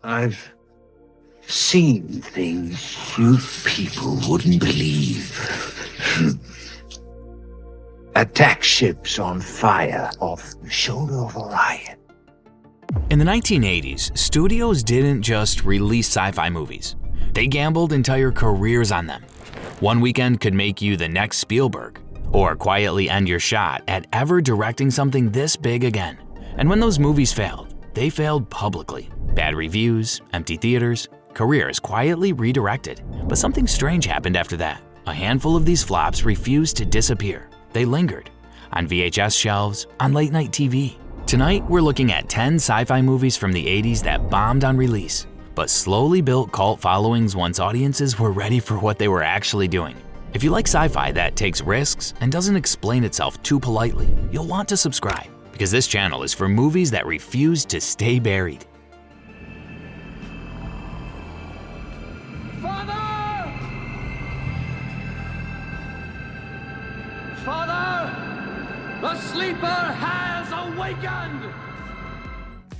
I've seen things you people wouldn't believe. Attack ships on fire off the shoulder of Orion. In the 1980s, studios didn't just release sci-fi movies. They gambled entire careers on them. One weekend could make you the next Spielberg, or quietly end your shot at ever directing something this big again. And when those movies failed, they failed publicly. Bad reviews, empty theaters, careers quietly redirected. But something strange happened after that. A handful of these flops refused to disappear. They lingered on VHS shelves, on late-night TV. Tonight, we're looking at 10 sci-fi movies from the 80s that bombed on release, but slowly built cult followings once audiences were ready for what they were actually doing. If you like sci-fi that takes risks and doesn't explain itself too politely, you'll want to subscribe, because this channel is for movies that refuse to stay buried. Father! Father! The sleeper has awakened!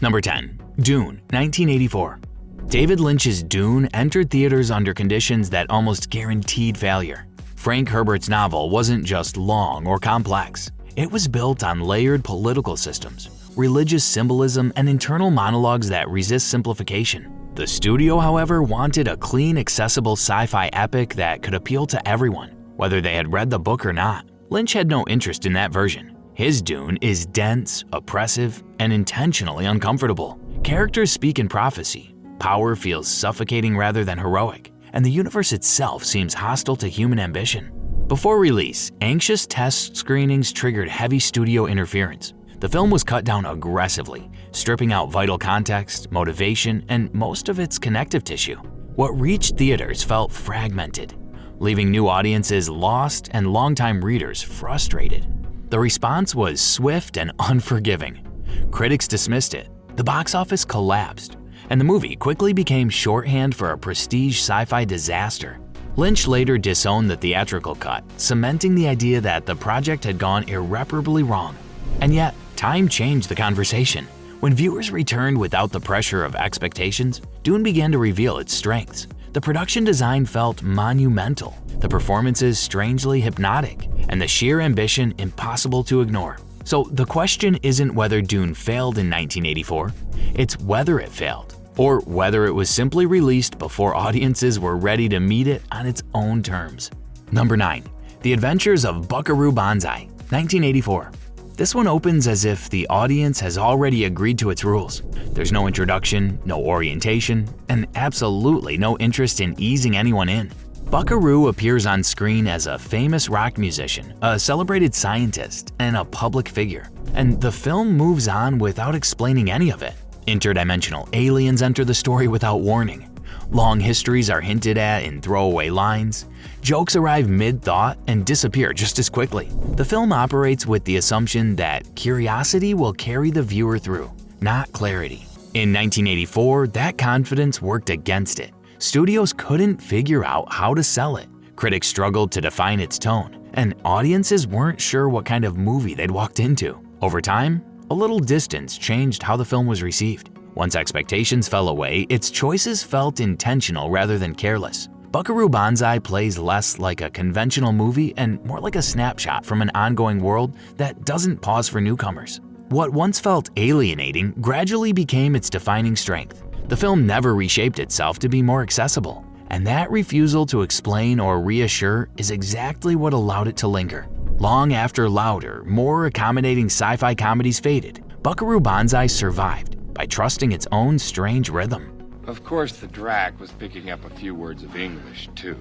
Number 10. Dune, 1984. David Lynch's Dune entered theaters under conditions that almost guaranteed failure. Frank Herbert's novel wasn't just long or complex. It was built on layered political systems, religious symbolism, and internal monologues that resist simplification. The studio, however, wanted a clean, accessible sci-fi epic that could appeal to everyone, whether they had read the book or not. Lynch had no interest in that version. His Dune is dense, oppressive, and intentionally uncomfortable. Characters speak in prophecy. Power feels suffocating rather than heroic, and the universe itself seems hostile to human ambition. Before release, anxious test screenings triggered heavy studio interference. The film was cut down aggressively, stripping out vital context, motivation, and most of its connective tissue. What reached theaters felt fragmented, leaving new audiences lost and longtime readers frustrated. The response was swift and unforgiving. Critics dismissed it, the box office collapsed, and the movie quickly became shorthand for a prestige sci-fi disaster. Lynch later disowned the theatrical cut, cementing the idea that the project had gone irreparably wrong. And yet, time changed the conversation. When viewers returned without the pressure of expectations, Dune began to reveal its strengths. The production design felt monumental, the performances strangely hypnotic, and the sheer ambition impossible to ignore. So the question isn't whether Dune failed in 1984, it's whether it failed, or whether it was simply released before audiences were ready to meet it on its own terms. Number 9. The Adventures of Buckaroo Banzai, 1984. This one opens as if the audience has already agreed to its rules. There's no introduction, no orientation, and absolutely no interest in easing anyone in. Buckaroo appears on screen as a famous rock musician, a celebrated scientist, and a public figure. And the film moves on without explaining any of it. Interdimensional aliens enter the story without warning. Long histories are hinted at in throwaway lines. Jokes arrive mid-thought and disappear just as quickly. The film operates with the assumption that curiosity will carry the viewer through, not clarity. In 1984, that confidence worked against it. Studios couldn't figure out how to sell it. Critics struggled to define its tone, and audiences weren't sure what kind of movie they'd walked into. Over time, a little distance changed how the film was received. Once expectations fell away, its choices felt intentional rather than careless. Buckaroo Banzai plays less like a conventional movie and more like a snapshot from an ongoing world that doesn't pause for newcomers. What once felt alienating gradually became its defining strength. The film never reshaped itself to be more accessible, and that refusal to explain or reassure is exactly what allowed it to linger. Long after louder, more accommodating sci-fi comedies faded, Buckaroo Banzai survived by trusting its own strange rhythm. Of course, the Drac was picking up a few words of English, too.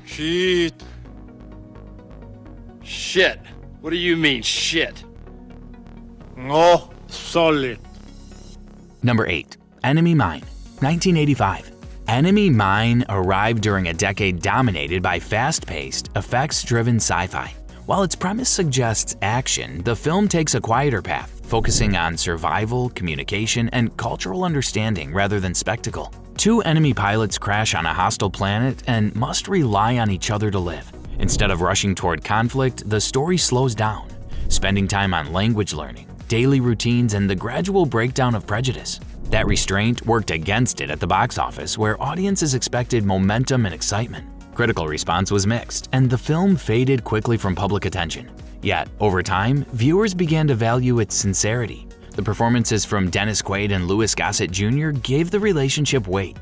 Shit. Shit. What do you mean, shit? No, solid. Number 8. Enemy Mine, 1985. Enemy Mine arrived during a decade dominated by fast-paced, effects-driven sci-fi. While its premise suggests action, the film takes a quieter path, focusing on survival, communication, and cultural understanding rather than spectacle. Two enemy pilots crash on a hostile planet and must rely on each other to live. Instead of rushing toward conflict, the story slows down, spending time on language learning, daily routines, and the gradual breakdown of prejudice. That restraint worked against it at the box office, where audiences expected momentum and excitement. Critical response was mixed, and the film faded quickly from public attention. Yet, over time, viewers began to value its sincerity. The performances from Dennis Quaid and Louis Gossett Jr. gave the relationship weight,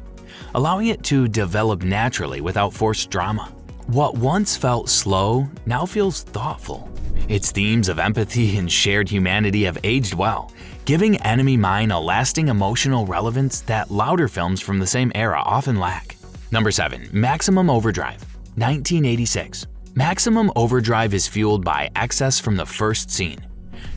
allowing it to develop naturally without forced drama. What once felt slow now feels thoughtful. Its themes of empathy and shared humanity have aged well, giving Enemy Mine a lasting emotional relevance that louder films from the same era often lack. Number 7. Maximum Overdrive, 1986. Maximum Overdrive is fueled by excess from the first scene.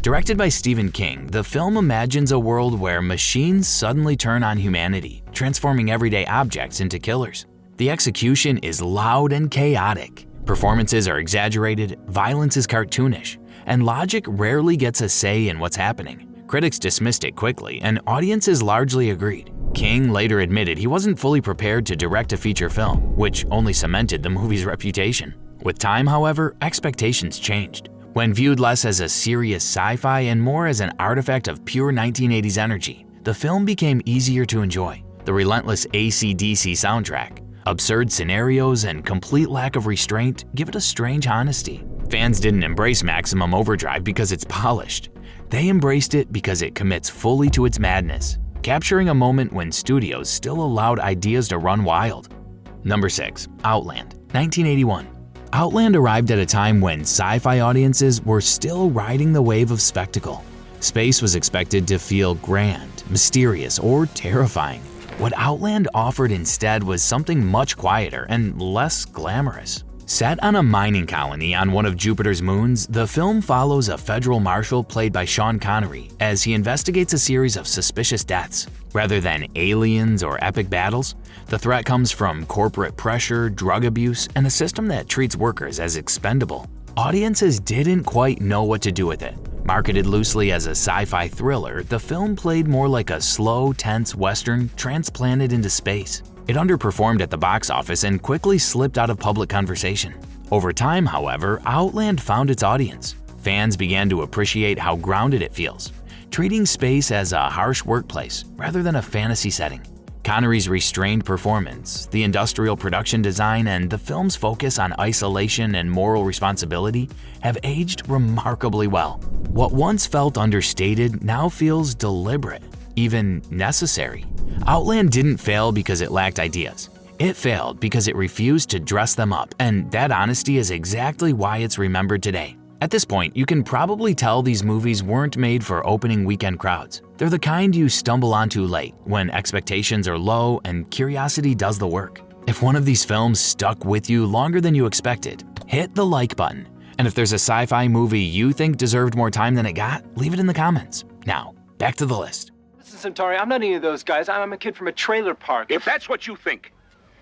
Directed by Stephen King, the film imagines a world where machines suddenly turn on humanity, transforming everyday objects into killers. The execution is loud and chaotic. Performances are exaggerated, violence is cartoonish, and logic rarely gets a say in what's happening. Critics dismissed it quickly, and audiences largely agreed. King later admitted he wasn't fully prepared to direct a feature film, which only cemented the movie's reputation. With time, however, expectations changed. When viewed less as a serious sci-fi and more as an artifact of pure 1980s energy, the film became easier to enjoy. The relentless AC/DC soundtrack, absurd scenarios, and complete lack of restraint give it a strange honesty. Fans didn't embrace Maximum Overdrive because it's polished. They embraced it because it commits fully to its madness, capturing a moment when studios still allowed ideas to run wild. Number 6. Outland, 1981. Outland arrived at a time when sci-fi audiences were still riding the wave of spectacle. Space was expected to feel grand, mysterious, or terrifying. What Outland offered instead was something much quieter and less glamorous. Set on a mining colony on one of Jupiter's moons, the film follows a federal marshal played by Sean Connery as he investigates a series of suspicious deaths. Rather than aliens or epic battles, the threat comes from corporate pressure, drug abuse, and a system that treats workers as expendable. Audiences didn't quite know what to do with it. Marketed loosely as a sci-fi thriller, the film played more like a slow, tense western transplanted into space. It underperformed at the box office and quickly slipped out of public conversation. Over time, however, Outland found its audience. Fans began to appreciate how grounded it feels, treating space as a harsh workplace rather than a fantasy setting. Connery's restrained performance, the industrial production design, and the film's focus on isolation and moral responsibility have aged remarkably well. What once felt understated now feels deliberate, even necessary. Outland didn't fail because it lacked ideas. It failed because it refused to dress them up, and that honesty is exactly why it's remembered today. At this point, you can probably tell these movies weren't made for opening weekend crowds. They're the kind you stumble onto late, when expectations are low and curiosity does the work. If one of these films stuck with you longer than you expected, hit the like button. And if there's a sci-fi movie you think deserved more time than it got, leave it in the comments. Now, back to the list. Listen, Centauri, I'm not any of those guys. I'm a kid from a trailer park. If that's what you think,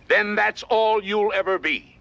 then that's all you'll ever be.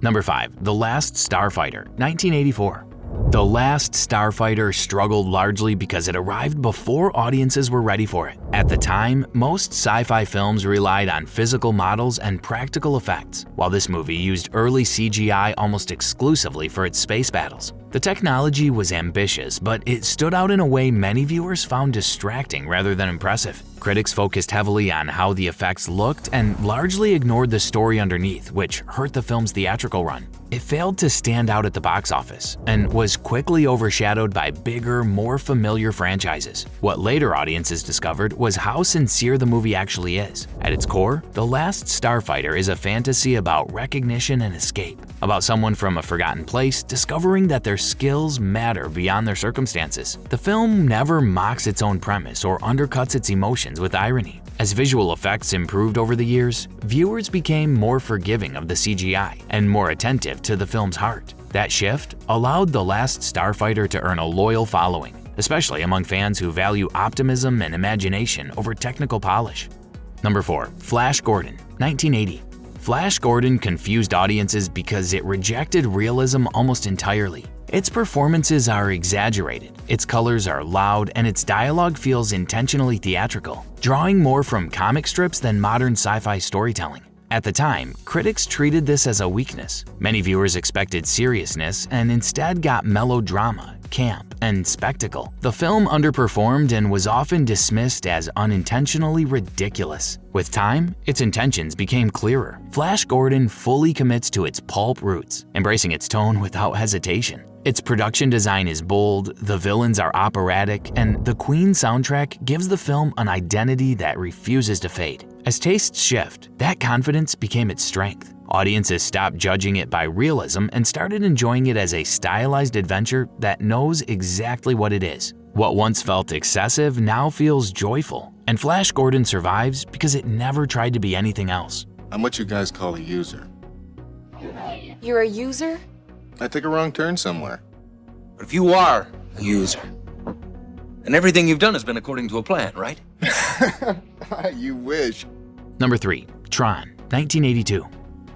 Number 5. The Last Starfighter, 1984. The Last Starfighter struggled largely because it arrived before audiences were ready for it. At the time, most sci-fi films relied on physical models and practical effects, while this movie used early CGI almost exclusively for its space battles. The technology was ambitious, but it stood out in a way many viewers found distracting rather than impressive. Critics focused heavily on how the effects looked and largely ignored the story underneath, which hurt the film's theatrical run. It failed to stand out at the box office and was quickly overshadowed by bigger, more familiar franchises. What later audiences discovered was how sincere the movie actually is. At its core, The Last Starfighter is a fantasy about recognition and escape, about someone from a forgotten place discovering that their skills matter beyond their circumstances. The film never mocks its own premise or undercuts its emotions with irony. As visual effects improved over the years, viewers became more forgiving of the CGI and more attentive to the film's heart. That shift allowed The Last Starfighter to earn a loyal following, especially among fans who value optimism and imagination over technical polish. Number 4. Flash Gordon, 1980. Flash Gordon confused audiences because it rejected realism almost entirely. Its performances are exaggerated, its colors are loud, and its dialogue feels intentionally theatrical, drawing more from comic strips than modern sci-fi storytelling. At the time, critics treated this as a weakness. Many viewers expected seriousness and instead got melodrama, camp, and spectacle. The film underperformed and was often dismissed as unintentionally ridiculous. With time, its intentions became clearer. Flash Gordon fully commits to its pulp roots, embracing its tone without hesitation. Its production design is bold, the villains are operatic, and the Queen soundtrack gives the film an identity that refuses to fade. As tastes shift, that confidence became its strength. Audiences stopped judging it by realism and started enjoying it as a stylized adventure that knows exactly what it is. What once felt excessive now feels joyful, and Flash Gordon survives because it never tried to be anything else. I'm what you guys call a user. You're a user? I took a wrong turn somewhere. But if you are a user, and everything you've done has been according to a plan, right? You wish. Number 3. Tron, 1982.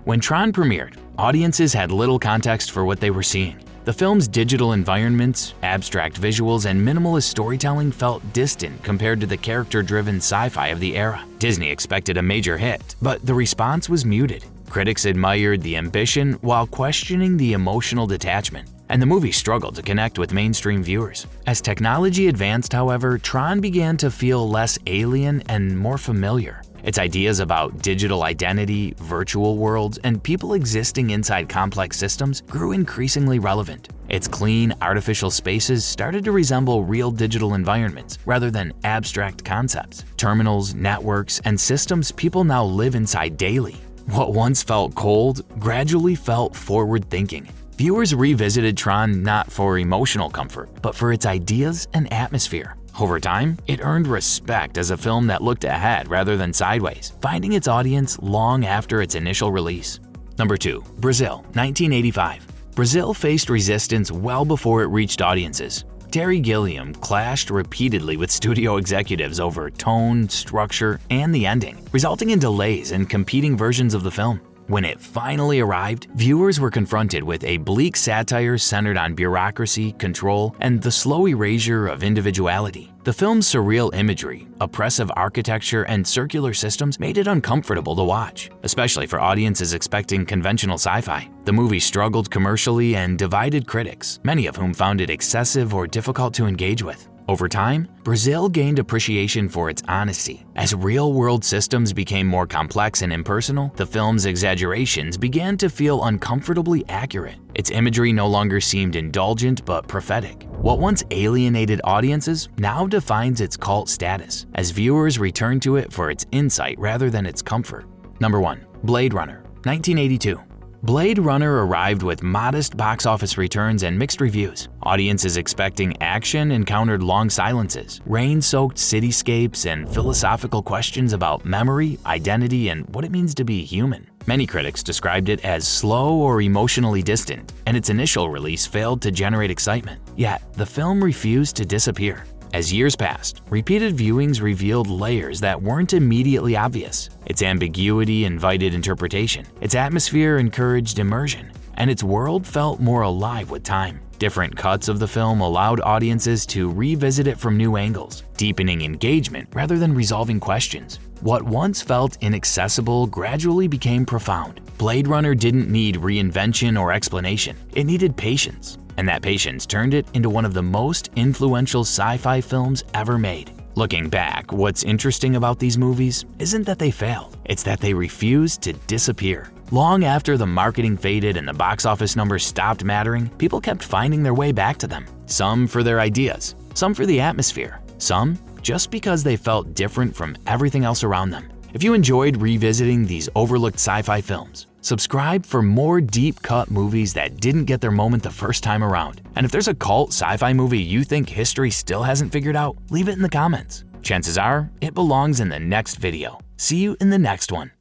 When Tron premiered, audiences had little context for what they were seeing. The film's digital environments, abstract visuals, and minimalist storytelling felt distant compared to the character-driven sci-fi of the era. Disney expected a major hit, but the response was muted. Critics admired the ambition while questioning the emotional detachment, and the movie struggled to connect with mainstream viewers. As technology advanced, however, Tron began to feel less alien and more familiar. Its ideas about digital identity, virtual worlds, and people existing inside complex systems grew increasingly relevant. Its clean, artificial spaces started to resemble real digital environments rather than abstract concepts. Terminals, networks, and systems people now live inside daily. What once felt cold gradually felt forward-thinking. Viewers revisited Tron not for emotional comfort, but for its ideas and atmosphere. Over time, it earned respect as a film that looked ahead rather than sideways, finding its audience long after its initial release. Number 2. Brazil, 1985. Brazil faced resistance well before it reached audiences. Terry Gilliam clashed repeatedly with studio executives over tone, structure, and the ending, resulting in delays and competing versions of the film. When it finally arrived, viewers were confronted with a bleak satire centered on bureaucracy, control, and the slow erasure of individuality. The film's surreal imagery, oppressive architecture, and circular systems made it uncomfortable to watch, especially for audiences expecting conventional sci-fi. The movie struggled commercially and divided critics, many of whom found it excessive or difficult to engage with. Over time, Brazil gained appreciation for its honesty. As real-world systems became more complex and impersonal, the film's exaggerations began to feel uncomfortably accurate. Its imagery no longer seemed indulgent but prophetic. What once alienated audiences now defines its cult status, as viewers return to it for its insight rather than its comfort. Number 1. Blade Runner, 1982. Blade Runner arrived with modest box office returns and mixed reviews. Audiences expecting action encountered long silences, rain-soaked cityscapes, and philosophical questions about memory, identity, and what it means to be human. Many critics described it as slow or emotionally distant, and its initial release failed to generate excitement. Yet, the film refused to disappear. As years passed, repeated viewings revealed layers that weren't immediately obvious. Its ambiguity invited interpretation, its atmosphere encouraged immersion, and its world felt more alive with time. Different cuts of the film allowed audiences to revisit it from new angles, deepening engagement rather than resolving questions. What once felt inaccessible gradually became profound. Blade Runner didn't need reinvention or explanation, it needed patience. And that patience turned it into one of the most influential sci-fi films ever made. Looking back, what's interesting about these movies isn't that they failed, it's that they refused to disappear. Long after the marketing faded and the box office numbers stopped mattering, people kept finding their way back to them. Some for their ideas, some for the atmosphere, some just because they felt different from everything else around them. If you enjoyed revisiting these overlooked sci-fi films, subscribe for more deep-cut movies that didn't get their moment the first time around. And if there's a cult sci-fi movie you think history still hasn't figured out, leave it in the comments. Chances are, it belongs in the next video. See you in the next one.